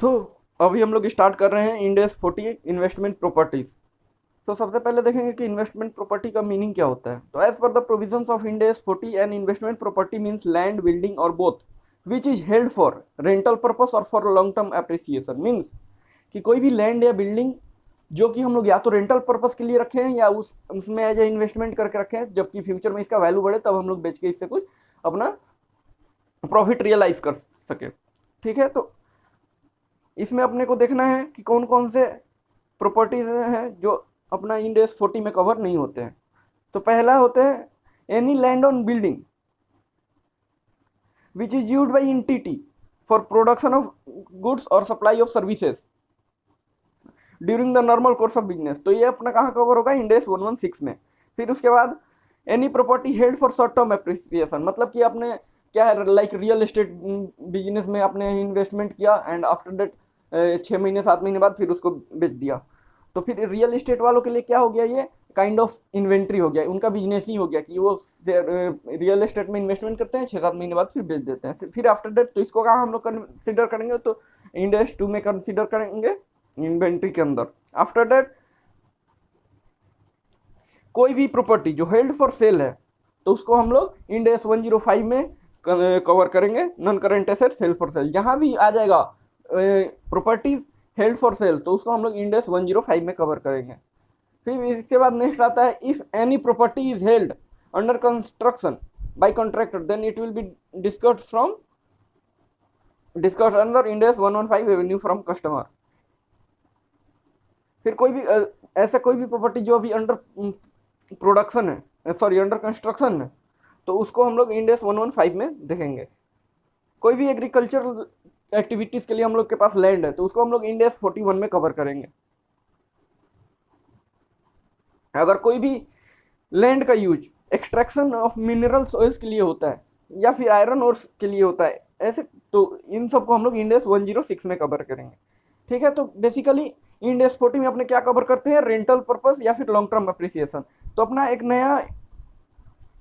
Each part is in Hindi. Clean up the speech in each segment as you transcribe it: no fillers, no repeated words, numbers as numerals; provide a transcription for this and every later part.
सो अभी हम लोग स्टार्ट कर रहे हैं इंड एस 40 इन्वेस्टमेंट प्रॉपर्टीज। तो सबसे पहले देखेंगे कि इन्वेस्टमेंट प्रॉपर्टी का मीनिंग क्या होता है। तो as per the provisions of Ind AS 40 an investment property means land building और both which is held for rental purpose और for long term appreciation. Means कि कोई भी लैंड या बिल्डिंग जो कि हम लोग या तो रेंटल पर्पस के लिए रखे हैं या उसमें एज ए इन्वेस्टमेंट करके रखे हैं, जबकि फ्यूचर में इसका वैल्यू बढ़े तब हम लोग बेच के इससे कुछ अपना प्रॉफिट रियलाइज कर सके। ठीक है, तो इसमें अपने को देखना है कि कौन कौन से प्रॉपर्टीज हैं जो अपना इंड एस 40 में कवर नहीं होते हैं। तो पहला होता है any land on building which is used by entity for production of goods और supply of services during the normal course of business. तो ये अपना कहाँ कवर होगा, इंड एस 116 में। फिर उसके बाद any property held for short term appreciation, मतलब कि आपने क्या है लाइक रियल एस्टेट बिजनेस में आपने इन्वेस्टमेंट किया एंड आफ्टर डेट 6 महीने 7 महीने बाद फिर उसको बेच दिया। तो फिर रियल एस्टेट वालों के लिए क्या हो गया, ये काइंड ऑफ इन्वेंट्री हो गया, उनका बिजनेस ही हो गया कि वो रियल एस्टेट में इन्वेस्टमेंट करते हैं, 6-7 महीने बाद फिर बेच देते हैं फिर आफ्टर डेट। तो इसको कहाँ हम लोग कंसिडर करेंगे, तो इंड एस 2 में कंसिडर करेंगे इन्वेंट्री के अंदर। आफ्टर डेट कोई भी प्रॉपर्टी जो हेल्ड फॉर सेल है तो उसको हम लोग इंड एस 105 में कवर करेंगे, non current assets held for sale. जहां भी आ जाएगा प्रॉपर्टीज हेल्ड फॉर सेल तो उसको हम लोग इंड एस 105 में कवर करेंगे। फिर इसके बाद नेक्स्ट आता है if any property is held under construction by contractor then it will be discussed under Ind AS 115 revenue from customer. फिर कोई भी ऐसा कोई भी प्रॉपर्टी जो अभी अंडर प्रोडक्शन है, सॉरी अंडर कंस्ट्रक्शन है, तो उसको हम लोग इंड एस 115 में देखेंगे। कोई भी एग्रीकल्चर एक्टिविटीज के लिए हम लोग के पास लैंड है तो उसको हम लोग इंड एस 41 में कवर करेंगे। अगर कोई भी लैंड का use extraction of minerals oils के लिए होता है या फिर आयरन ओर्स के लिए होता है ऐसे, तो इन सबको हम लोग इंड एस 106 में कवर करेंगे। ठीक है, तो बेसिकली इंड एस 40 में अपने क्या कवर करते हैं, रेंटल पर्पस या फिर लॉन्ग टर्म अप्रिसिएशन। तो अपना एक नया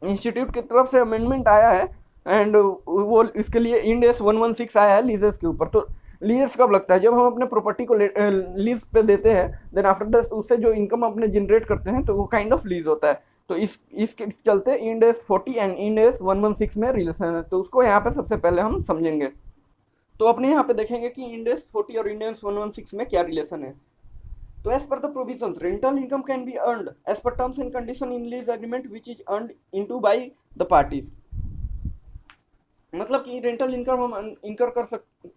इंस्टीट्यूट की तरफ से अमेंडमेंट आया है एंड वो इसके लिए इंड एस 116 आया है लीजेस के ऊपर। तो लीज कब लगता है, जब हम अपने प्रॉपर्टी को लीज पे देते हैं, देन आफ्टर दैट उससे जो इनकम अपने जनरेट करते हैं तो वो काइंड ऑफ लीज होता है। तो इसके चलते end AS 40 and end AS 116 में रिलेशन है, तो उसको यहाँ पे सबसे पहले हम समझेंगे। तो अपने यहाँ पे देखेंगे कि इंड एस 40 और इंड एस 116 में क्या रिलेशन है। तो as per the provisions, rental income can be earned as per terms and condition in lease agreement which is earned into by the parties। मतलब कि रेंटल इनकम हम इनकर कर सकते,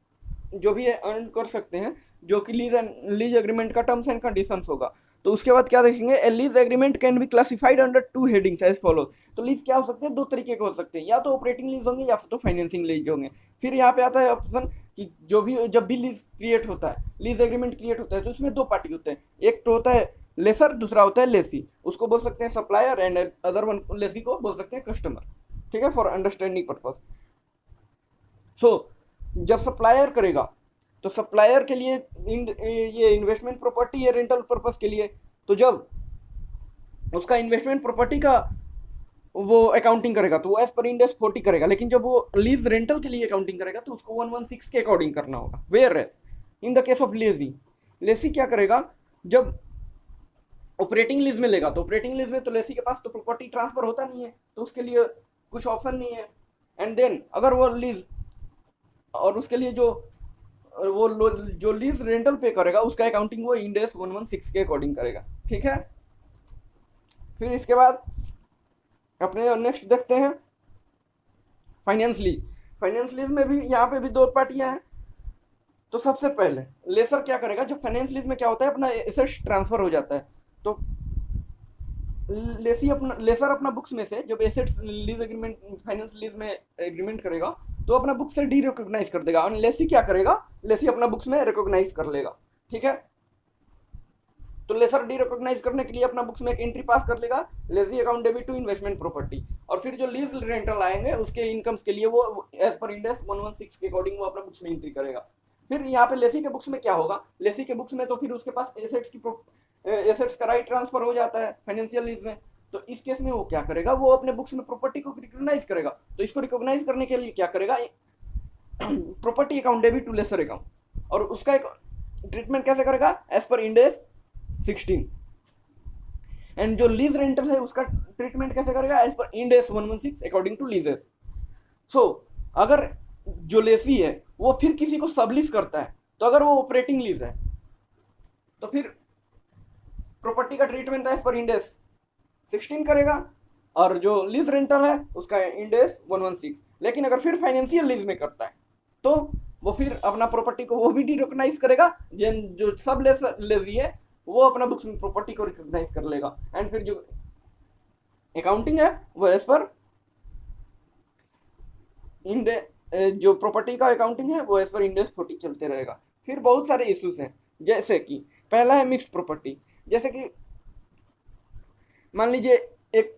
जो भी है अर्न कर सकते हैं, जो कि लीज एग्रीमेंट का टर्म्स एंड कंडीशंस होगा। तो उसके बाद क्या देखेंगे, a lease agreement can be classified under 2 headings as follows. तो लीज क्या हो सकते हैं, 2 तरीके के हो सकते हैं, या तो ऑपरेटिंग लीज होंगे या फिर तो फाइनेंसिंग लीज होंगे। फिर यहाँ पे आता है ऑप्शन कि जब भी लीज क्रिएट होता है, लीज एग्रीमेंट क्रिएट होता है, तो उसमें 2 पार्टी होते हैं, एक तो होता है लेसर, दूसरा होता है लेसी। उसको बोल सकते हैं supplier and other one lessee को बोल सकते हैं कस्टमर। ठीक है, फॉर अंडरस्टैंडिंग पर्पज। सो जब सप्लायर करेगा तो सप्लायर के लिए ये इन्वेस्टमेंट प्रॉपर्टी है रेंटल पर्पस के लिए, तो जब उसका इन्वेस्टमेंट प्रॉपर्टी का वो अकाउंटिंग करेगा तो वो एज पर इंड एस 40 करेगा, लेकिन जब वो लीज रेंटल के लिए अकाउंटिंग करेगा तो उसको 116 के अकॉर्डिंग करना होगा। Whereas in the case of lessee, lessee क्या करेगा, जब ऑपरेटिंग लीज में लेगा तो ऑपरेटिंग लीज में तो लेसी के पास तो प्रॉपर्टी ट्रांसफर होता नहीं है, तो उसके लिए कुछ ऑप्शन नहीं है। एंड देन अगर वो लीज और उसके लिए जो लीज रेंटल पे करेगा उसका अकाउंटिंग वो इंड एस 116 के अकॉर्डिंग करेगा। ठीक है, फिर इसके बाद अपने नेक्स्ट देखते हैं फाइनेंस लीज। फाइनेंस लीज में भी यहाँ पे भी 2 पार्टियां हैं। तो सबसे पहले लेसर क्या करेगा, जो फाइनेंस लीज में क्या होता है, अपना एसेट्स ट्रांसफर हो जाता है, तो लेसर अपना बुक्स में से जब assets lease agreement finance lease में एग्रीमेंट करेगा तो अपना बुक से डी रिकॉग्नाइज कर देगा, और लेसी क्या करेगा, लेसी अपना बुक्स में रिकॉग्नाइज कर लेगा। ठीक है, तो लेसर डी रिकॉग्नाइज करने के लिए अपना बुक्स में एक एंट्री पास कर लेगा, lessee account debit to investment property. और फिर जो लीज रेंटल आएंगे उसके इनकम्स के लिए वो एज पर इंड एस 116 के अकॉर्डिंग वो अपना बुक्स में एंट्री करेगा। फिर यहाँ पे लेसी के बुक्स में क्या होगा, लेसी के बुक्स में तो फिर उसके पास एसेट्स का राइट ट्रांसफर हो जाता है फाइनेंशियल लीज में। तो इस केस में वो क्या करेगा, वो अपने बुक्स में प्रॉपर्टी को रिकॉग्नाइज करेगा। तो इसको रिकॉग्नाइज करने के लिए क्या करेगा, property account debit to lessor account. और उसका एक ट्रीटमेंट कैसे करेगा, as per Ind AS 16। And जो लीज रेंटल है उसका ट्रीटमेंट कैसे करेगा, as per Ind AS 116 according to leases. So अगर जो लेसी है वो फिर किसी को सबलीज करता है, तो अगर वो ऑपरेटिंग लीज है तो फिर प्रॉपर्टी का treatment as per Ind AS 16 करेगा, और जो लीज रेंटल है उसका इंड एस 116। लेकिन अगर फिर फाइनेंशियल लीज में करता है तो वो फिर अपना प्रॉपर्टी को वो भी रिकॉग्नाइज करेगा, जो सब लेजी है वो अपना बुक्स में प्रॉपर्टी को रिकॉग्नाइज कर लेगा। एंड फिर जो अकाउंटिंग है वो एज पर इंड, जो प्रॉपर्टी का अकाउंटिंग है वो एज पर इंड एस 40 चलते रहेगा। फिर बहुत सारे इश्यूज हैं, जैसे कि पहला है मिक्स्ड प्रॉपर्टी। जैसे कि मान लीजिए एक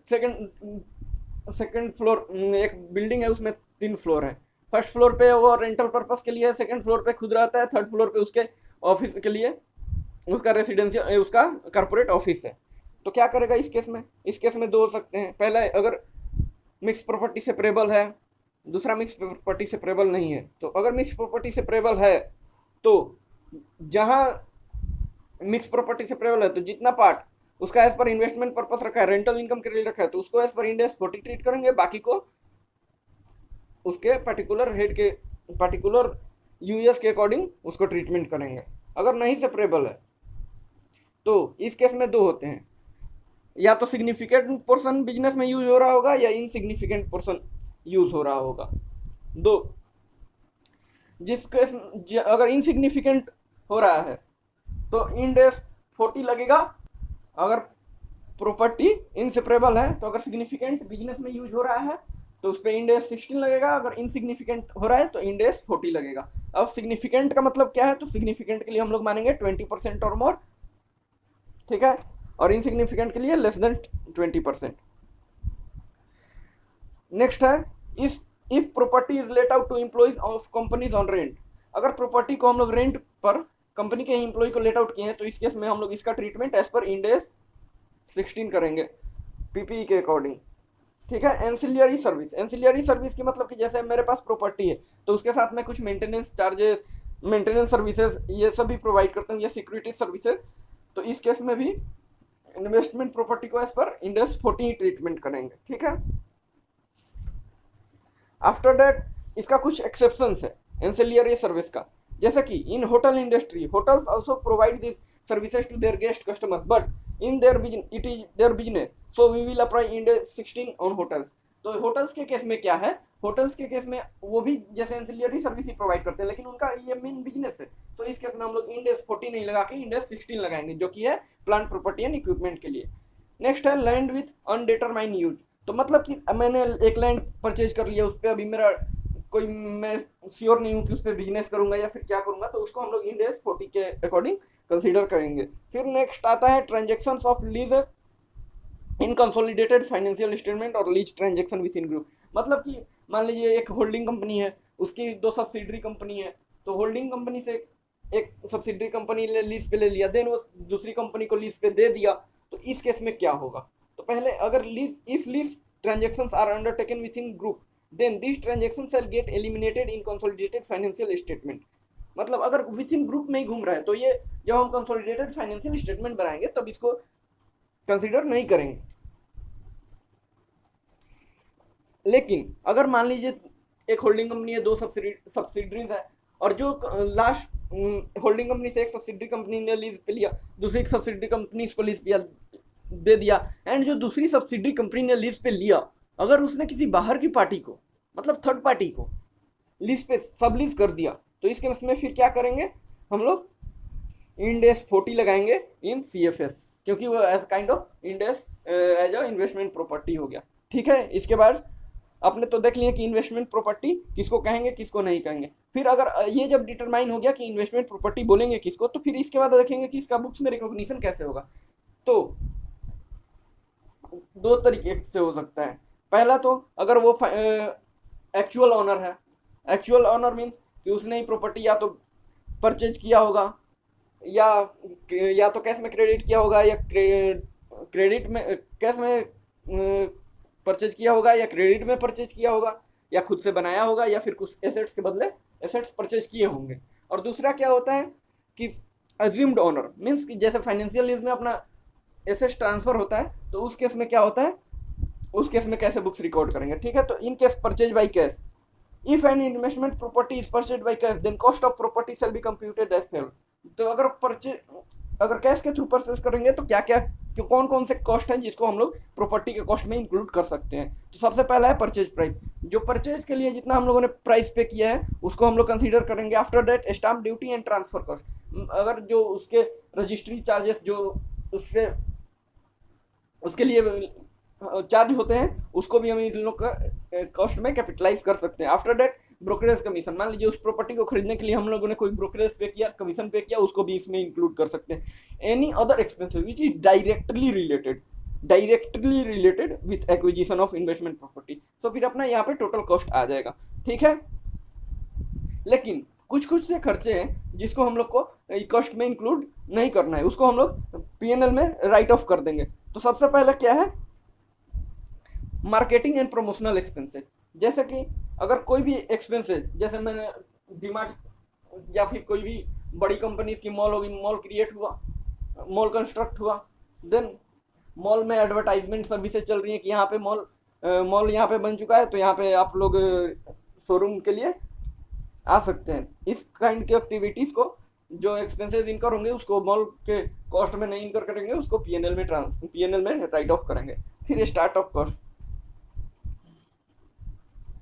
सेकंड फ्लोर, एक बिल्डिंग है उसमें 3 फ्लोर है। फर्स्ट फ्लोर पे वो रेंटल पर्पस के लिए है, सेकंड फ्लोर पे खुद रहता है, थर्ड फ्लोर पे उसके ऑफिस के लिए उसका रेसिडेंशियल उसका कॉर्पोरेट ऑफिस है। तो क्या करेगा इस केस में, इस केस में दो हो सकते हैं। पहला अगर मिक्स प्रॉपर्टी सेपरेबल है, दूसरा मिक्स प्रॉपर्टी सेपरेबल नहीं है। तो अगर मिक्स प्रॉपर्टी सेपरेबल है तो जहां मिक्स प्रॉपर्टी सेपरेबल है तो जितना पार्ट उसका एज पर इन्वेस्टमेंट पर्पस रखा है, रेंटल इनकम के लिए रखा है, तो उसको as per Ind AS 40 treat करेंगे, बाकी को उसके पर्टिकुलर हेड के पर्टिकुलर यूएस के अकॉर्डिंग उसको ट्रीटमेंट करेंगे। अगर नहीं सेपरेबल है तो इस केस में दो होते हैं, या तो सिग्निफिकेंट पोर्शन बिजनेस में यूज हो रहा होगा या इनसिग्निफिकेंट पोर्शन यूज हो रहा होगा। दो, जिस केस अगर इनसिग्निफिकेंट हो रहा है तो इंड एस 40 लगेगा। अगर प्रॉपर्टी इनसेपरेबल है तो अगर सिग्निफिकेंट बिजनेस में यूज हो रहा है तो उस पर इंड एस 16 लगेगा, अगर इनसिग्निफिकेंट हो रहा है तो इंड एस 40 लगेगा। अब सिग्निफिकेंट का मतलब क्या है, तो सिग्निफिकेंट के लिए हम लोग मानेंगे 20% और मोर, ठीक है, और इनसिग्निफिकेंट के लिए लेस देन 20%। नेक्स्ट है इस if property is let out to employees of companies on rent. अगर प्रॉपर्टी को हम लोग रेंट पर कंपनी के एम्प्लॉय को लेट आउट किए हैं तो इस केस में हम लोग इसका treatment as per Ind AS 16 करेंगे पीपीई के अकॉर्डिंग, ठीक है। एंसिलियरी सर्विस, एंसिलियरी सर्विस की मतलब कि जैसे मेरे पास प्रॉपर्टी है तो उसके साथ में कुछ मेंटेनेंस चार्जेस, मेंटेनेंस सर्विसेज ये सब भी प्रोवाइड करते हैं, ये सिक्योरिटी सर्विसेज। तो इस केस में भी इन्वेस्टमेंट प्रॉपर्टी को as per Ind AS 40 treatment करेंगे, ठीक है। आफ्टर दैट इसका कुछ एक्सेप्शंस है एंसिलियरी सर्विस का, जैसे कि in hotel industry hotels also provide this services to their guest customers but in there it is their business so we will apply Ind 16 on hotels. तो होटल्स के केस में क्या है, होटल्स के केस में वो भी जैसे एंसिलियरी सर्विस ही प्रोवाइड करते हैं लेकिन उनका ये मेन बिजनेस है, तो इस केस में हम लोग इंड 40 नहीं लगा के इंड 16 लगाएंगे, जो कि है प्लांट प्रॉपर्टी एंड इक्विपमेंट के लिए। नेक्स्ट है लैंड विथ अनडिटरमाइंड यूज। तो मतलब कि मैंने एक लैंड परचेज कर लिया, उस पर अभी मेरा कोई, मैं श्योर नहीं हूँ कि उस पर बिजनेस करूंगा या फिर क्या करूंगा, तो उसको हम लोग इंड 40 के अकॉर्डिंग कंसीडर करेंगे। फिर नेक्स्ट आता है transaction of leases in consolidated financial statement और lease transaction within group. मतलब कि मान लीजिए एक होल्डिंग कंपनी है, उसकी 2 सब्सिडरी कंपनी है, तो होल्डिंग कंपनी से एक सब्सिडरी कंपनी ने लीज पे ले लिया, देन वो दूसरी कंपनी को लीज पे दे दिया, तो इस केस में क्या होगा। तो पहले अगर lease if lease transactions are undertaken within group then this transaction shall get eliminated in consolidated financial statement. मतलब अगर विद इन ग्रुप में ही घूम रहा है तो ये जब हम कंसोलिडेटेड फाइनेंशियल स्टेटमेंट बनाएंगे तब इसको कंसीडर नहीं करेंगे। लेकिन अगर मान लीजिए एक होल्डिंग कंपनी है, 2 सब्सिडरीज है, और जो लास्ट होल्डिंग कंपनी से एक सब्सिडरी कंपनी ने लीज पे लिया, दूसरी सब्सिडरी कंपनी इसको लीज पे दे दिया, एंड जो दूसरी सब्सिडरी कंपनी ने लीज पे लिया अगर उसने किसी बाहर की पार्टी को मतलब थर्ड पार्टी को लीज पे सब लीज कर दिया, तो इस केस में फिर क्या करेंगे हम लोग इंड 40 लगाएंगे इन सीएफएस, क्योंकि वो as kind of Ind AS a investment property हो गया, ठीक है। इसके बाद आपने तो देख लिया कि इन्वेस्टमेंट प्रॉपर्टी किसको कहेंगे किसको नहीं कहेंगे। फिर अगर ये जब डिटरमाइन हो गया कि इन्वेस्टमेंट प्रॉपर्टी बोलेंगे किसको, तो फिर इसके बाद देखेंगे कि इसका बुक्स में रिकॉग्निशन कैसे होगा। तो 2 तरीके से हो सकता है। पहला तो अगर वो एक्चुअल ऑनर है, एक्चुअल ऑनर मीन्स कि उसने ही प्रॉपर्टी या तो परचेज किया होगा या तो कैश में क्रेडिट किया होगा या क्रेडिट में कैश में परचेज किया होगा या क्रेडिट में परचेज किया होगा या खुद से बनाया होगा या फिर कुछ एसेट्स के बदले एसेट्स परचेज किए होंगे। और दूसरा क्या होता है कि अज्यूम्ड ओनर, मीन्स कि जैसे फाइनेंशियल लीज में अपना एसेट ट्रांसफर होता है, तो उस केस में क्या होता है, उस केस में कैसे बुक्स रिकॉर्ड करेंगे, ठीक है। तो in case purchase by cash, if an investment property is purchase by cash then cost of property shall be computed as follows. तो अगर कैश के थ्रू परचेज करेंगे तो क्या क्या, कौन कौन से कॉस्ट हैं जिसको हम लोग प्रॉपर्टी के कॉस्ट में इंक्लूड कर सकते हैं। तो सबसे पहला है परचेज प्राइस, जो परचेज के लिए जितना हम लोगों ने प्राइस पे किया है उसको हम लोग कंसीडर करेंगे। After that stamp duty and transfer cost, अगर जो उसके रजिस्ट्री चार्जेस जो उससे उसके लिए चार्ज होते हैं उसको भी हम इन लोग का कॉस्ट में कैपिटलाइज कर सकते हैं। आफ्टर दैट ब्रोकरेज कमीशन, मान लीजिए उस प्रॉपर्टी को खरीदने के लिए हम लोगों ने कोई ब्रोकरेज पे किया, कमीशन पे किया, उसको भी इसमें इंक्लूड कर सकते हैं। Any other expenses which is directly related with acquisition of investment property, तो फिर अपना यहाँ पे टोटल कॉस्ट आ जाएगा, ठीक है। लेकिन कुछ कुछ से खर्चे हैं जिसको हम लोग को कॉस्ट में इंक्लूड नहीं करना है, उसको हम लोग पीएनएल में राइट ऑफ कर देंगे। तो सबसे पहले क्या है, मार्केटिंग एंड प्रमोशनल एक्सपेंसेस। जैसे कि अगर कोई भी एक्सपेंसेस, जैसे मैंने डीमार्ट या फिर कोई भी बड़ी कंपनीज की मॉल होगी, मॉल क्रिएट हुआ, मॉल कंस्ट्रक्ट हुआ, देन मॉल में एडवर्टाइजमेंट सर्विसेज चल रही है कि यहाँ पे मॉल यहाँ पे बन चुका है, तो यहाँ पे आप लोग शोरूम के लिए आ सकते हैं। इस काइंड की एक्टिविटीज को जो एक्सपेंसेस इनकर होंगे उसको मॉल के कॉस्ट में नहीं इनकर करेंगे, उसको पीएनएल में राइट ऑफ करेंगे। फिर स्टार्टअप कॉस्ट,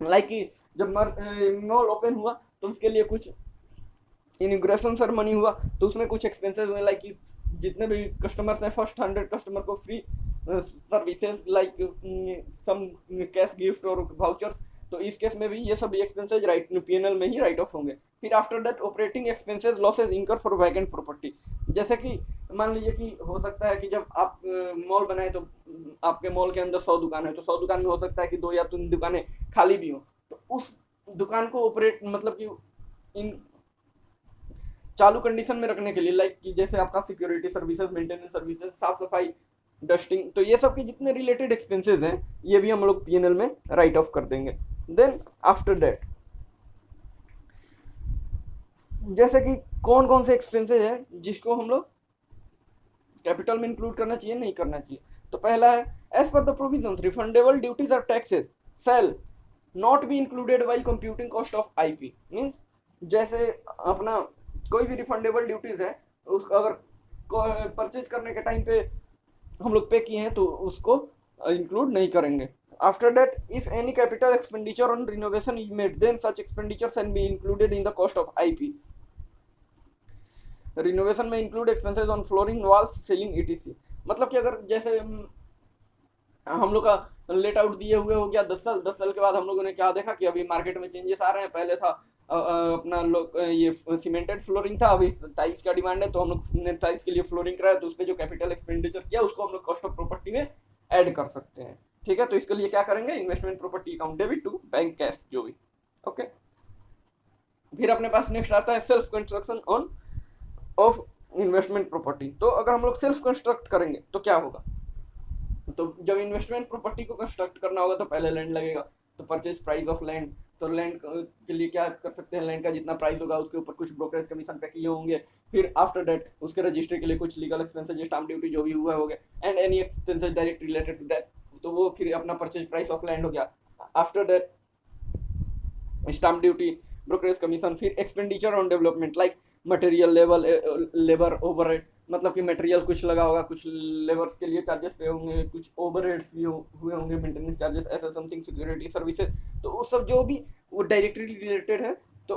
लाइक कि जब मॉल ओपन हुआ तो उसके लिए कुछ इनिग्रेशन सेरेमनी हुआ, तो उसमें कुछ एक्सपेंसेस हुए, लाइक जितने भी कस्टमर्स हैं फर्स्ट 100 कस्टमर को free services like some cash gift और वाउचर्स, तो इस केस में भी ये सब एक्सपेंसेस राइट पीएनएल में ही राइट ऑफ होंगे। फिर after that operating expenses losses इनकर फॉर वैकेंट प्रॉपर्टी, जैसे कि मान लीजिए कि हो सकता है कि जब आप मॉल बनाए तो आपके मॉल के अंदर 100 दुकान है, तो 100 दुकान में हो सकता है कि 2 या 3 दुकानें खाली भी हो, तो उस दुकान को ऑपरेट मतलब कि इन चालू कंडीशन में रखने के लिए, लाइक कि जैसे आपका सिक्योरिटी सर्विसेज, मेंटेनेंस सर्विसेज, साफ सफाई, डस्टिंग, तो ये सब के जितने रिलेटेड एक्सपेंसेस हैं ये भी हम लोग पीएनएल में राइट ऑफ कर देंगे। देन आफ्टर दैट जैसे कि कौन कौन से एक्सपेंसेस हैं जिसको हम लोग कैपिटल में इंक्लूड करना चाहिए, नहीं करना चाहिए। तो पहला है as per the provisions refundable duties और taxes shall not be included while computing cost of IP. Means जैसे अपना कोई भी रिफंडेबल ड्यूटीज है उसको अगर परचेज करने के टाइम पे हम लोग पे किए हैं तो उसको इंक्लूड नहीं करेंगे। After that if any capital expenditure on renovation is made then such expenditure can be included in the cost of IP. Renovation में include expenses on flooring, walls, ceiling ETC, मतलब कि अगर जैसे हम लोग का लेट आउट दिए हुए हो गया 10 साल के बाद हम लोगों ने क्या देखा कि अभी मार्केट में चेंजेस आ रहे हैं। पहले था अपना लोग ये सीमेंटेड फ्लोरिंग था, अभी टाइल्स का डिमांड है, तो हम लोग ने टाइल्स के लिए फ्लोरिंग कराया, तो उस पर जो कैपिटल एक्सपेंडिचर किया उसको हम लोग कॉस्ट ऑफ प्रॉपर्टी में ऐड कर सकते हैं, ठीक है। तो इसके लिए क्या करेंगे, investment property account debit to bank cash जो भी, ओके। फिर अपने पास नेक्स्ट आता है self construction on of investment property. तो अगर हम लोग सेल्फ कंस्ट्रक्ट करेंगे तो क्या होगा, तो जब इन्वेस्टमेंट प्रॉपर्टी को कंस्ट्रक्ट करना होगा तो पहले लैंड लगेगा, तो परचेज प्राइस ऑफ लैंड, तो लैंड के लिए क्या कर सकते हैं, लैंड का जितना प्राइस होगा उसके ऊपर कुछ ब्रोकरेज कमीशन पे किए होंगे। फिर आफ्टर दैट उसके रजिस्ट्री के लिए कुछ लीगल एक्सपेंसेज, स्टाम्प ड्यूटी जो भी हुआ हो गया, and any expenses direct related to that, तो वो फिर अपना परचेज प्राइस ऑफ लैंड हो गया। After that stamp duty, brokerage commission, फिर expenditure on development like material labour overhead, मतलब कि मटेरियल कुछ लगा होगा, कुछ लेबर्स के लिए चार्जेस पे होंगे, कुछ ओवरहेड्स भी हुए होंगे, मेंटेनेंस चार्जेस, ऐसा समथिंग, सिक्योरिटी सर्विसेज, तो वो सब जो भी वो डायरेक्टली रिलेटेड है तो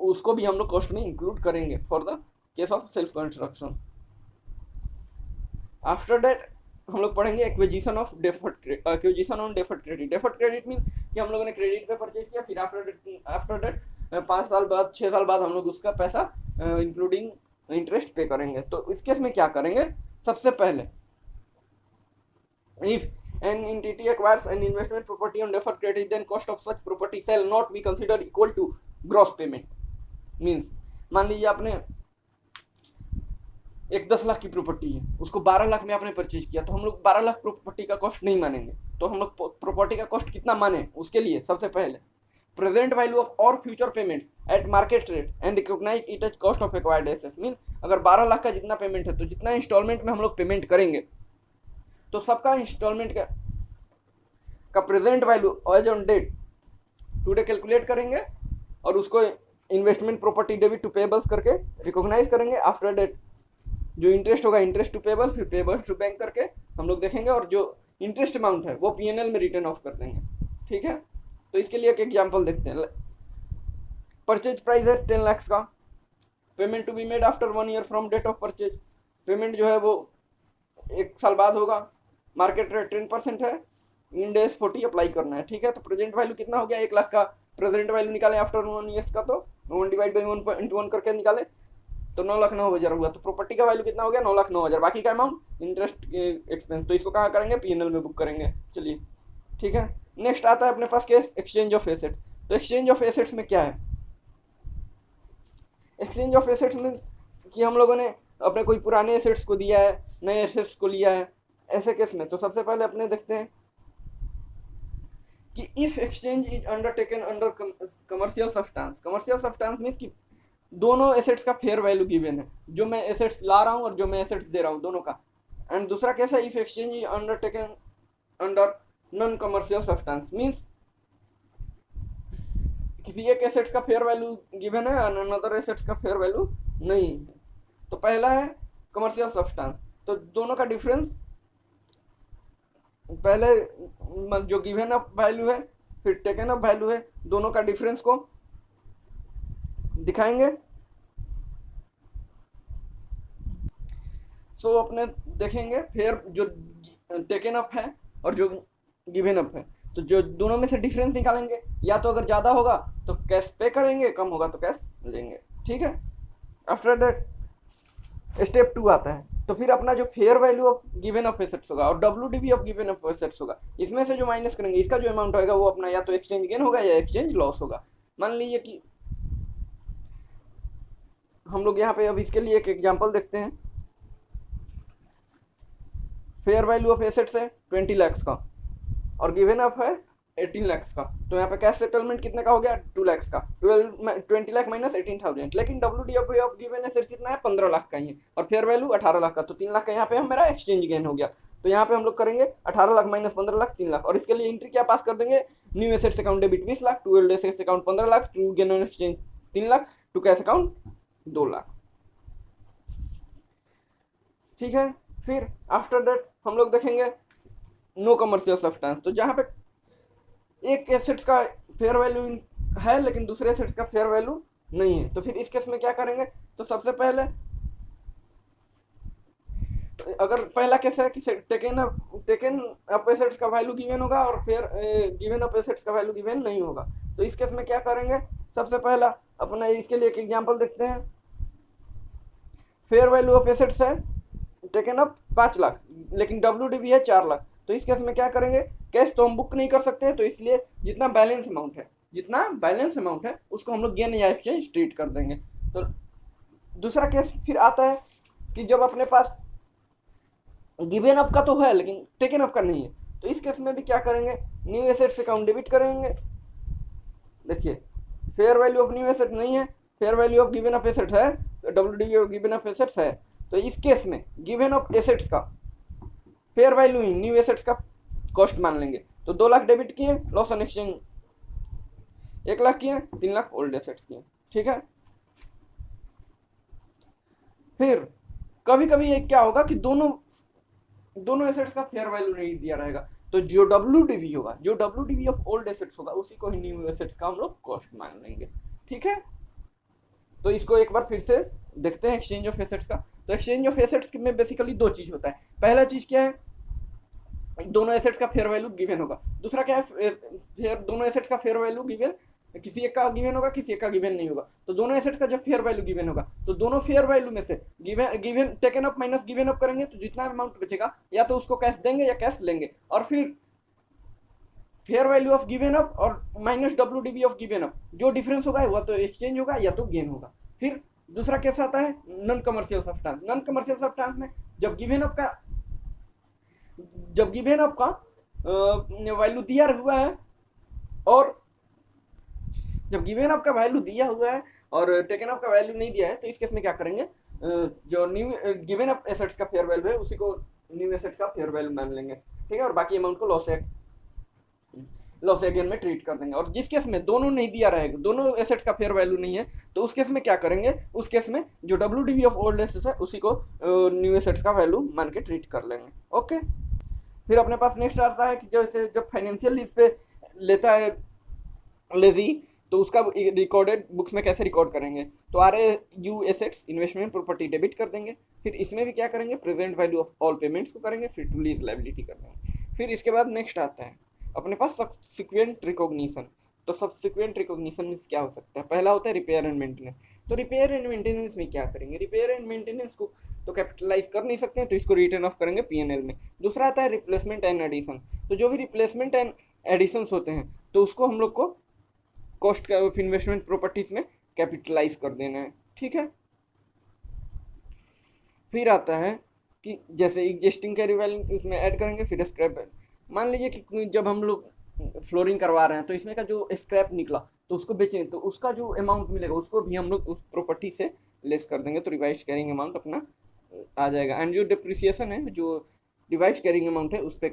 उसको भी हम लोग कॉस्ट में इंक्लूड करेंगे for the case of self construction. After that हम लोग पढ़ेंगे acquisition of acquisition on deferred credit. Deferred credit mean कि हम लोगों ने क्रेडिट पे परचेज किया, फिर आफ्टर दैट 5 साल बाद 6 साल बाद हम लोग उसका पैसा इंक्लूडिंग इंटरेस्ट पे करेंगे। तो इस केस में क्या करेंगे, सबसे पहले if an entity acquires an investment property on deferred credit then cost of such property shall not be considered equal to gross payment। Means मान लीजिए आपने एक 10 लाख की प्रॉपर्टी है, उसको 12 लाख में आपने परचेज किया, तो हम लोग 12 लाख प्रॉपर्टी का कॉस्ट नहीं मानेंगे। तो हम लोग प्रॉपर्टी का कॉस्ट कितना माने, उसके लिए सबसे पहले प्रेजेंट वैल्यू ऑफ और future payments at market rate and recognise it as cost of acquired assets. Mean अगर 12 लाख का जितना पेमेंट है तो जितना इंस्टॉलमेंट में हम लोग पेमेंट करेंगे तो सबका इंस्टॉलमेंट का present value as on date today calculate करेंगे और उसको investment property debit to payables करके रिकॉग्नाइज करेंगे। आफ्टर डेट जो इंटरेस्ट होगा इंटरेस्ट टू पेबल्स, फिर पेबल्स टू बैंक करके हम लोग देखेंगे और जो इंटरेस्ट अमाउंट है वो पीएनएल में रिटर्न ऑफ कर देंगे। ठीक है, तो इसके लिए एक एग्जांपल देखते हैं। परचेज प्राइस है 10 लाख का, payment to be made after 1 year from date of purchase. Payment जो है वो 1 साल बाद होगा। मार्केट रेट 10% है, इन डेज 40 अप्लाई करना है। ठीक है, तो प्रेजेंट वैल्यू कितना हो गया 1 लाख का, प्रेजेंट वैल्यू निकालें आफ्टर 1 ईयर्स का, तो 1 डिवाइड बाई 1 करके निकाले तो 9,09,000 हुआ। तो प्रॉपर्टी का वैल्यू कितना हो गया 9,09,000। बाकी का अमाउंट इंटरेस्ट एक्सपेंस, तो इसको कहाँ करेंगे पीएनएल में बुक करेंगे। चलिए ठीक है, नेक्स्ट आता है अपने पास केस एक्सचेंज ऑफ एसेट। तो एक्सचेंज ऑफ एसेट्स में क्या है, एक्सचेंज ऑफ एसेट्स मीन कि हम लोगों ने अपने कोई पुराने एसेट्स को दिया है, नए एसेट्स को लिया है, ऐसे केस में। तो सबसे पहले अपने देखते हैं कि if exchange is undertaken under commercial substance. Commercial substance means कि दोनों एसेट्स का फेयर वैल्यू गिवन है, जो मैं एसेट्स ला रहा हूँ और जो मैं एसेट्स दे रहा हूँ दोनों का। एंड दूसरा कैसा, if exchange is undertaken under non commercial substance means किसी एक एसेट्स का फेयर वैल्यू गिवन है और अनदर एसेट्स का फेयर वैल्यू नहीं है। तो पहला है कमर्शियल सब्सटेंस, तो दोनों का डिफरेंस पहले जो गिवन अप वैल्यू है फिर टेकन अप वैल्यू है, दोनों का डिफरेंस को दिखाएंगे। सो अपने देखेंगे फेयर जो टेकन अप है और जो गिवन अप है, तो जो दोनों में से डिफरेंस निकालेंगे। या तो अगर ज़्यादा होगा तो कैश पे करेंगे, कम होगा तो कैश लेंगे। ठीक है, आफ्टर दैट स्टेप 2 आता है। तो फिर अपना जो fair value of given of assets होगा और WDV of given of assets होगा, इसमें से जो माइनस करेंगे इसका जो अमाउंट होगा वो अपना या तो एक्सचेंज गेन होगा या एक्सचेंज लॉस होगा। मान लीजिए कि हम लोग यहाँ पे अब इसके लिए एक एग्जांपल देखते हैं। फेयर वैल्यू ऑफ एसेट्स है 20 लाख का और गिवन अप है 18 लाख का। तो यहाँ पे कैश सेटलमेंट कितने का हो गया 2 लाख का, 20 लाख माइनस 18,000। लेकिन डब्ल्यूडीवी ऑफ गिवन एसेट कितना है 15 लाख का ही है और फेयर वैल्यू 18 लाख का। तो 3 लाख का यहाँ पे मेरा एक्सचेंज गेन हो गया। तो यहाँ पे हम लोग करेंगे 18 लाख माइनस 15 लाख 3 लाख, और इसके लिए एंट्री क्या पास कर देंगे, new assets account debit 20 lakh, to old assets account 15 lakh, to gain on exchange 3 lakh, to cash account 2 lakh. ठीक है, फिर आफ्टर दैट हम लोग देखेंगे नो कमर्शियल सब्सटेंस। तो जहाँ पे एक एसेट्स का फेयर वैल्यू है लेकिन दूसरे एसेट्स का फेयर वैल्यू नहीं है, तो फिर इस केस में क्या करेंगे। तो सबसे पहले अगर पहला केस है कि टेकन अप एसेट्स का वैल्यू गिवन होगा और फिर गिवन अप एसेट्स का वैल्यू गिवन नहीं होगा, तो इस केस में क्या करेंगे। सबसे पहला अपना इसके लिए एक एग्जांपल देखते हैं। फेयर वैल्यू ऑफ एसेट्स है टेकन अप 5 लाख लेकिन डब्ल्यूडीवी है 4 लाख। तो इस केस में क्या करेंगे, कैश तो हम बुक नहीं कर सकते हैं, तो इसलिए जितना बैलेंस अमाउंट है उसको हम लोग गेन या एक्सचेंज ट्रीट कर देंगे। तो दूसरा केस फिर आता है कि जब अपने पास गिवन अप का तो है लेकिन टेकन अप का नहीं है, तो इस केस में भी क्या करेंगे, न्यू एसेट्स अकाउंट डेबिट करेंगे। देखिए fair value of new asset नहीं है, fair value of given up asset है, WDV of given up assets है। तो इस केस में गिवन अप एसेट्स का फेयर वैल्यू ही न्यू एसेट्स का कॉस्ट मान लेंगे। तो 2 लाख डेबिट किए, लॉस ऑन एक्सचेंज 1 लाख किए, 3 लाख ओल्ड एसेट्स किए। ठीक है, फिर कभी कभी ये क्या होगा कि दोनों एसेट्स का फेयर वैल्यू नहीं दिया रहेगा, तो जो डब्ल्यूडीवी ऑफ ओल्ड एसेट्स होगा उसी को ही न्यू एसेट्स का हम लोग कॉस्ट मान लेंगे। ठीक है, तो इसको एक बार फिर से देखते हैं एक्सचेंज ऑफ एसेट्स का। तो एक्सचेंज ऑफ एसेट्स में बेसिकली 2 चीज होता है। पहला चीज क्या है, दोनों एसेट्स का फेयर वैल्यू गिवन होगा। दूसरा क्या है, दोनों एसेट्स का फेयर वैल्यू गिवन, किसी एक का गिवन होगा किसी एक का गिवन नहीं होगा। तो दोनों एसेट्स का जब फेयर वैल्यू गिवन होगा तो दोनों फेयर वैल्यू में से given taken up minus given up करेंगे, तो जितना अमाउंट बचेगा या तो उसको कैश देंगे या कैश लेंगे, और फिर fair value of given up और minus WDV of given up, जो डिफरेंस होगा वह तो एक्सचेंज होगा या तो गेन होगा। फिर दूसरा केस आता है non commercial substance. Non commercial substance में जब गिवन अप का वैल्यू दिया हुआ है और जब गिवन अप का वैल्यू दिया हुआ है और टेकन अप का वैल्यू नहीं दिया है, तो इस केस में क्या करेंगे, जो न्यू गिवन अप एसेट्स का फेयर वैल्यू है उसी को न्यू एसेट्स का फेयर वैल्यू मान लेंगे, ठीक है, और बाकी अमाउंट को लॉस अगेन में ट्रीट कर देंगे। और जिस केस में दोनों नहीं दिया रहेगा, दोनों एसेट्स का फेयर वैल्यू नहीं है, तो उस केस में क्या करेंगे, उस केस में जो WDV ऑफ ओल्ड एसेट्स है उसी को न्यू एसेट्स का वैल्यू मान के ट्रीट कर लेंगे। ओके, फिर अपने पास नेक्स्ट आता है कि जैसे जब फाइनेंशियल लीज पे लेता है लेजी, तो उसका रिकॉर्डेड बुक्स में कैसे रिकॉर्ड करेंगे, तो RAU assets investment property debit कर देंगे। फिर इसमें भी क्या करेंगे, present value of all payments को करेंगे, फिर टू लीज लायबिलिटी कर देंगे। फिर इसके बाद नेक्स्ट आता है अपने पास सब्सिक्वेंट रिकॉग्निशन। तो सब्सिक्वेंट रिकॉग्निशन में क्या हो सकता है, पहला होता है रिपेयर एंड मेंटेनेंस। तो रिपेयर एंड मेंटेनेंस में क्या करेंगे, रिपेयर एंड मेंटेनेंस को तो कैपिटलाइज कर नहीं सकते हैं, तो इसको रिटर्न ऑफ करेंगे P&L में। दूसरा आता है रिप्लेसमेंट एंड एडिशन। तो जो भी रिप्लेसमेंट एंड एडिशंस होते हैं तो उसको हम लोग को कॉस्ट ऑफ इन्वेस्टमेंट प्रॉपर्टीज में कैपिटलाइज कर देना है, ठीक है। फिर आता है कि जैसे एग्जिस्टिंग कैरी वैल्यू उसमें ऐड करेंगे, फिर स्क्रैप वैल्यू। मान लीजिए कि जब हम लोग फ्लोरिंग करवा रहे हैं तो इसमें का जो स्क्रैप निकला तो उसको बेचें, तो उसका जो अमाउंट मिलेगा उसको भी हम लोग उस प्रॉपर्टी से लेस कर देंगे, तो रिवाइज कैरिंग अमाउंट अपना आ जाएगा। एंड जो डिप्रिसिएशन है, जो रिवाइज कैरिंग अमाउंट है, उस पर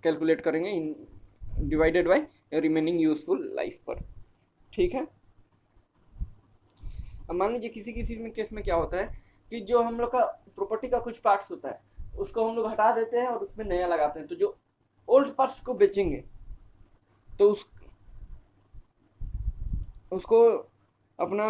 कैलकुलेट करेंगे इन divided by remaining useful life पर, ठीक है। अब मान लीजिए किसी किसी में केस में क्या होता है कि जो हम लोग का प्रॉपर्टी का कुछ पार्ट्स होता है उसको हम लोग हटा देते हैं और उसमें नया लगाते हैं, तो जो ओल्ड पार्ट्स को बेचेंगे तो उसको अपना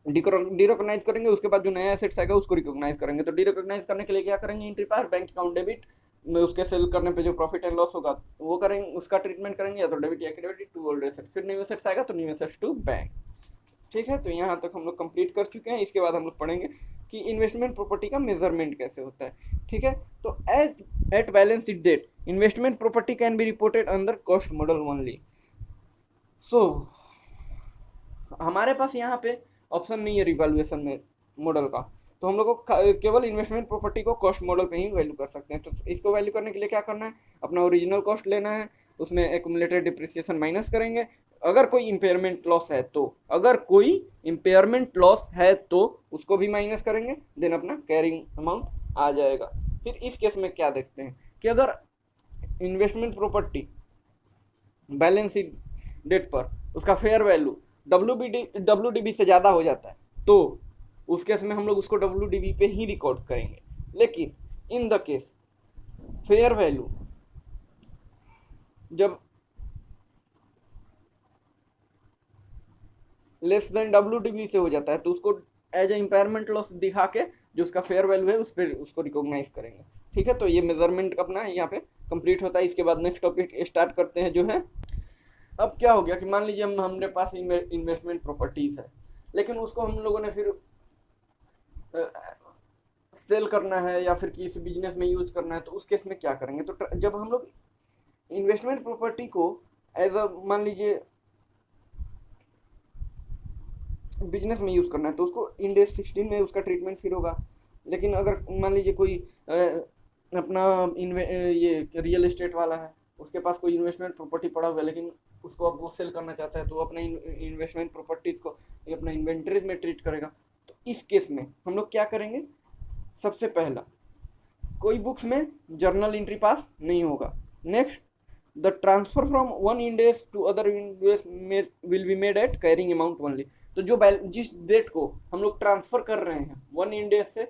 डिरिकॉग्नाइज करेंगे। उसके बाद जो नया एसेट्स आएगा उसको रिकॉग्नाइज करेंगे। तो डिरिकॉग्नाइज करने के लिए क्या करेंगे, एंट्री पार बैंक अकाउंट डेबिट में उसके सेल करने पे जो प्रॉफिट एंड लॉस होगा वो करेंगे, उसका ट्रीटमेंट करेंगे, या तो डेबिट या क्रेडिट टू ओल्ड एसेट। फिर न्यू एसेट्स आएगा तो न्यू एसेट्स टू बैंक, ठीक है। तो यहाँ तक हम लोग कंप्लीट कर चुके हैं। इसके बाद हम लोग पढ़ेंगे कि इन्वेस्टमेंट प्रॉपर्टी का मेजरमेंट कैसे होता है, ठीक है। तो as at balance sheet date investment property can be reported under cost model only. So हमारे पास यहाँ पे ऑप्शन नहीं है रिवैल्यूएशन में मॉडल का, तो हम लोग को केवल इन्वेस्टमेंट प्रॉपर्टी को कॉस्ट मॉडल पे ही वैल्यू कर सकते हैं। तो इसको वैल्यू करने के लिए क्या करना है, अपना ओरिजिनल कॉस्ट लेना है, उसमें एक्यूमुलेटेड डिप्रिसिएशन माइनस करेंगे। अगर कोई इम्पेयरमेंट लॉस है तो उसको भी माइनस करेंगे, देन अपना कैरिंग अमाउंट आ जाएगा। फिर इस केस में क्या देखते हैं कि अगर investment property balance sheet date पर उसका फेयर वैल्यू WDV से ज़्यादा हो जाता है, तो उस केस में हम लोग उसको WDV पे ही रिकॉर्ड करेंगे। लेकिन इन द केस फेयर वैल्यू जब लेस देन WDV से हो जाता है तो उसको एज ए इम्पेयरमेंट लॉस दिखा के जो उसका फेयर वैल्यू है उस पर उसको रिकॉग्नाइज करेंगे, ठीक है। तो ये मेजरमेंट अपना यहाँ पे कंप्लीट होता है। इसके बाद नेक्स्ट टॉपिक स्टार्ट करते हैं जो है, अब क्या हो गया कि मान लीजिए हमने पास इन्वेस्टमेंट प्रॉपर्टीज है, लेकिन उसको हम लोगों ने फिर सेल करना है या फिर किसी बिजनेस में यूज करना है, तो उस केस में क्या करेंगे। तो जब हम लोग इन्वेस्टमेंट प्रॉपर्टी को एज अ मान लीजिए बिजनेस में यूज करना है तो उसको इंड AS 16 में उसका ट्रीटमेंट फिर होगा। लेकिन अगर मान लीजिए कोई अपना ये रियल एस्टेट वाला है, उसके पास कोई इन्वेस्टमेंट प्रॉपर्टी पड़ा हुआ है, लेकिन उसको अब वो सेल करना चाहता है, तो वो अपना इन्वेस्टमेंट प्रॉपर्टीज को अपना इन्वेंटरीज में ट्रीट करेगा। तो इस केस में हम लोग क्या करेंगे, सबसे पहला कोई बुक्स में जर्नल एंट्री पास नहीं होगा। Next, the transfer from one Ind AS to other Ind AS will be made at carrying amount only. तो जो जिस डेट को हम लोग ट्रांसफर कर रहे हैं वन इंडेस से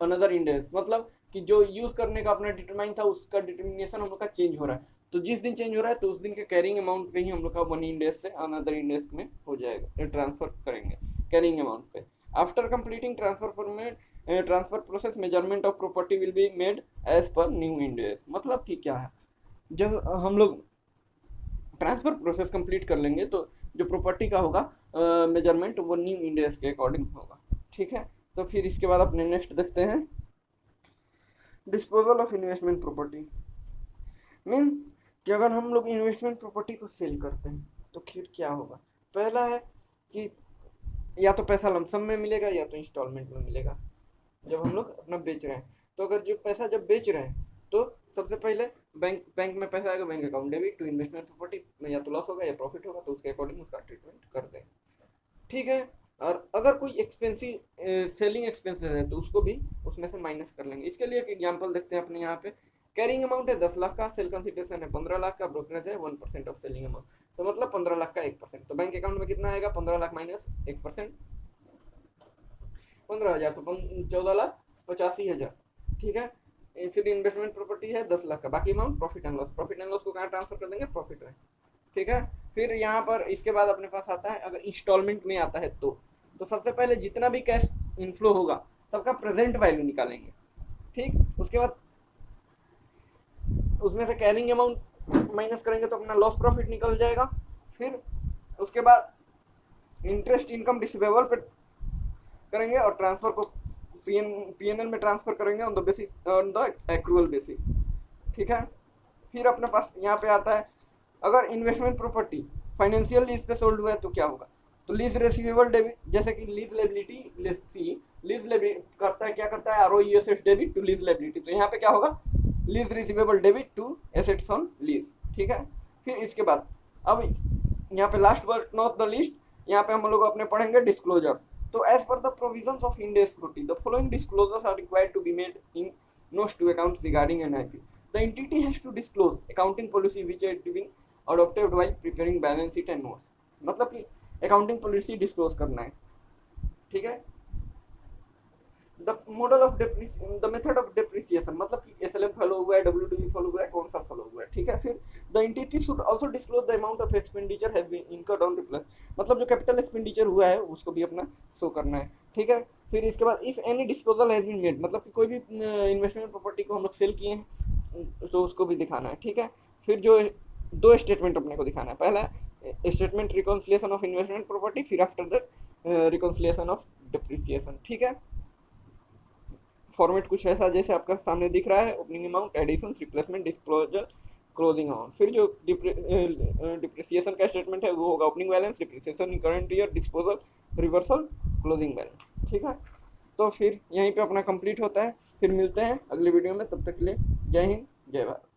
अनदर इंडेस, मतलब कि जो यूज करने का अपना डिटरमाइन था उसका डिटर्मिनेशन हम लोग का चेंज हो रहा है, तो जिस दिन चेंज हो रहा है तो उस दिन के कैरिंग अमाउंट पे ही हम लोग का वन इंडेस से अनदर इंडेस में हो जाएगा, ट्रांसफर करेंगे कैरिंग अमाउंट पे। After completing transfer process measurement of property will be made as per new Ind AS. मतलब कि क्या है, जब हम लोग ट्रांसफर प्रोसेस कंप्लीट कर लेंगे तो जो प्रॉपर्टी का होगा मेजरमेंट वो न्यू इंडेस के अकॉर्डिंग होगा, ठीक है। तो फिर इसके बाद अपने नेक्स्ट देखते हैं disposal of investment property. Mean कि अगर हम लोग इन्वेस्टमेंट प्रॉपर्टी को सेल करते हैं तो फिर क्या होगा। पहला है कि या तो पैसा लमसम में मिलेगा या तो इंस्टॉलमेंट में मिलेगा जब हम लोग अपना बेच रहे हैं। तो अगर जो पैसा जब बेच रहे हैं तो सबसे पहले बैंक बैंक में पैसा आएगा, bank account debit to investment property में या तो लॉस होगा या प्रॉफिट होगा, तो उसके अकॉर्डिंग उसका ट्रीटमेंट कर दें। ठीक है। और अगर कोई एक्सपेंसिव सेलिंग एक्सपेंसेस है तो उसको भी उसमें से माइनस कर लेंगे। इसके लिए एक एग्जांपल देखते हैं अपने यहाँ पे। कैरिंग अमाउंट है 10 लाख का, सेल कंसिडरेशन है 15 लाख का, ब्रोकरेज है 1% ऑफ सेलिंग अमाउंट, तो मतलब 15 लाख का 1%, तो बैंक अकाउंट में कितना आएगा 15 लाख माइनस 1%, 15,000, तो 14,85,000। ठीक है। फिर इन्वेस्टमेंट प्रॉपर्टी है 10 लाख का, बाकी amount profit and loss, profit and loss को कहाँ ट्रांसफर कर देंगे, प्रॉफिट में। ठीक है। फिर यहाँ पर इसके बाद अपने पास आता है अगर इंस्टॉलमेंट में आता है तो सबसे पहले जितना भी कैश इनफ्लो होगा सबका प्रेजेंट वैल्यू निकालेंगे। ठीक। उसके बाद उसमें से कैरिंग अमाउंट माइनस करेंगे तो अपना लॉस प्रॉफिट निकल जाएगा। फिर उसके बाद इंटरेस्ट इनकम रिसीवेबल पे करेंगे और ट्रांसफर को पीएनएल में ट्रांसफर करेंगे ऑन द एक्रूअल बेसिस। ठीक है। फिर अपने पास यहाँ पे आता है अगर इन्वेस्टमेंट प्रॉपर्टी फाइनेंशियल लीज पे सोल्ड हुआ है तो क्या होगा, तो लीज रिसीवेबल डेबिट, जैसे कि लीज लेबिलिटी लीज करता है, क्या करता है, ROESS debit to lease liability, तो यहाँ पे क्या होगा, lease receivable debit to assets on lease. ठीक है। फिर इसके बाद अब यहाँ पे last but not the least, यहाँ पे हम लोग अपने पढ़ेंगे डिस्क्लोजर। तो as per the provisions of Ind AS forty the following disclosures are required to be made in notes to accounts regarding NIP. The entity has to disclose accounting policy which is being adopted while preparing balance sheet and notes. मतलब कि accounting policy disclose करना है। ठीक है। The model of depreciation, the method of depreciation, मतलब कि SLM फॉलो हुआ है, WDV फॉलो हुआ है, कौन सा फॉलो हुआ है। ठीक है। फिर the entity should also disclose the amount of expenditure has been incurred on replace, मतलब जो कैपिटल एक्सपेंडिचर हुआ है उसको भी अपना शो करना है। ठीक है। फिर इसके बाद if any disposal has been made, मतलब कि कोई भी इन्वेस्टमेंट प्रॉपर्टी को हम लोग सेल किए हैं तो उसको भी दिखाना है। ठीक है। फिर जो दो स्टेटमेंट अपने को दिखाना है, पहला statement reconciliation of investment property, फिर after that reconciliation of depreciation. ठीक है। फॉर्मेट कुछ ऐसा जैसे आपका सामने दिख रहा है, opening amount, addition, replacement, disclosure, closing amount. फिर जो डिप्रिसिएशन का स्टेटमेंट है वो होगा opening balance, depreciation in current year, disposal, reversal, closing balance. ठीक है। तो फिर यहीं पे अपना कंप्लीट होता है। फिर मिलते हैं अगली वीडियो में, तब तक के लिए जय हिंद जय भारत।